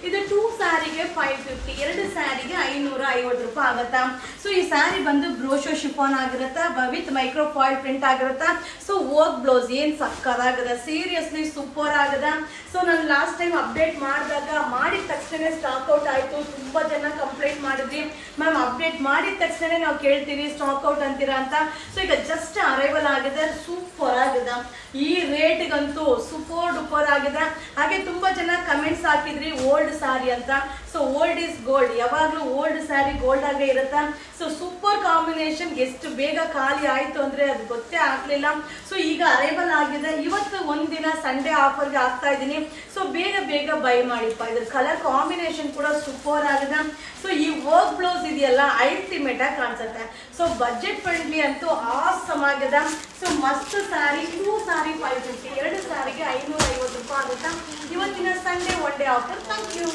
ಇದು 2 ಸ್ಯಾರಿಗೆ 550, 2 ಸ್ಯಾರಿಗೆ 550 ರೂಪಾಯಿ ಆಗುತ್ತಾ. ಸೊ ಈ ಸ್ಯಾರಿ ಬಂದು ಬ್ರೋಶೋ ಶಿಫಾನ್ ಆಗಿರುತ್ತಾ ವಿತ್ ಮೈಕ್ರೋ ಫಾಯಿಲ್ ಪ್ರಿಂಟ್ ಆಗಿರುತ್ತಾ. ಸೊ ವರ್ಕ್ ಬ್ಲೌಸ್ ಏನು ಸಕ್ಕದಾಗದ, ಸೀರಿಯಸ್ಲಿ ಸೂಪರ್ ಆಗದ. ಸೊ ನಾನು ಲಾಸ್ಟ್ ಟೈಮ್ ಅಪ್ಡೇಟ್ ಮಾಡಿದಾಗ ಮಾಡಿದ ತಕ್ಷಣ ಸ್ಟಾಕ್ ಔಟ್ ಆಯಿತು. ತುಂಬ ಜನ ಕಂಪ್ಲೇಂಟ್ ಮಾಡಿದ್ರಿ, ಮ್ಯಾಮ್ ಅಪ್ಡೇಟ್ ಮಾಡಿದ ತಕ್ಷಣ ನಾವು ಕೇಳ್ತೀವಿ ಸ್ಟಾಕ್ ಔಟ್ ಅಂತೀರಾ ಅಂತ. ಸೊ ಈಗ ಜಸ್ಟ್ ಅರೈವಲ್ ಆಗಿದೆ, ಸೂಪರ್ ಆಗಿದೆ. ಈ ರೇಟ್ಗಂತೂ ಸೂಪರ್ ಡೂಪರ್ ಆಗಿದೆ. ಹಾಗೆ ತುಂಬ ಜನ ಕಮೆಂಟ್ಸ್ ಹಾಕಿದ್ರಿ ಓಲ್ಡ್ ಸ್ಯಾರಿ ಅಂತ. ಸೊ ಓಲ್ಡ್ ಈಸ್ ಗೋಲ್ಡ್, ಯಾವಾಗಲೂ ಓಲ್ಡ್ ಸ್ಯಾರಿ ಗೋಲ್ಡ್ ಆಗೇ ಇರುತ್ತೆ. So super combination. ಎಷ್ಟು ಬೇಗ ಖಾಲಿ ಆಯಿತು ಅಂದರೆ ಅದು ಗೊತ್ತೇ ಆಗಲಿಲ್ಲ. ಸೊ ಈಗ ಅರೈವಲ್ ಆಗಿದೆ. ಇವತ್ತು ಒಂದಿನ ಸಂಡೇ ಆಫರ್ಗೆ ಆಗ್ತಾ ಇದ್ದೀನಿ. ಸೊ ಬೇಗ ಬೇಗ ಬೈ ಮಾಡಿಪ್ಪ. ಇದ್ರ ಕಲರ್ ಕಾಂಬಿನೇಷನ್ ಕೂಡ ಸೂಪರ್ ಆಗಿದೆ. ಸೊ ಈ ವರ್ಕ್ ಬ್ಲೌಸ್ ಇದೆಯಲ್ಲ ಅಲ್ಟಿಮೇಟ್ ಆಗಿ ಕಾಣಿಸುತ್ತೆ. ಸೊ ಬಜೆಟ್ ಫ್ರೆಂಡ್ಲಿ ಅಂತೂ ಆಸಮ್ ಆಗಿದೆ. ಸೊ ಮಸ್ತ್ ಸ್ಯಾರಿ. 2 ಸ್ಯಾರಿ 550, 2 ಸ್ಯಾರಿಗೆ 550 ರೂಪಾಯಿ ಆಗುತ್ತಾ. ಇವತ್ತಿನ Sunday one day offer. Thank you.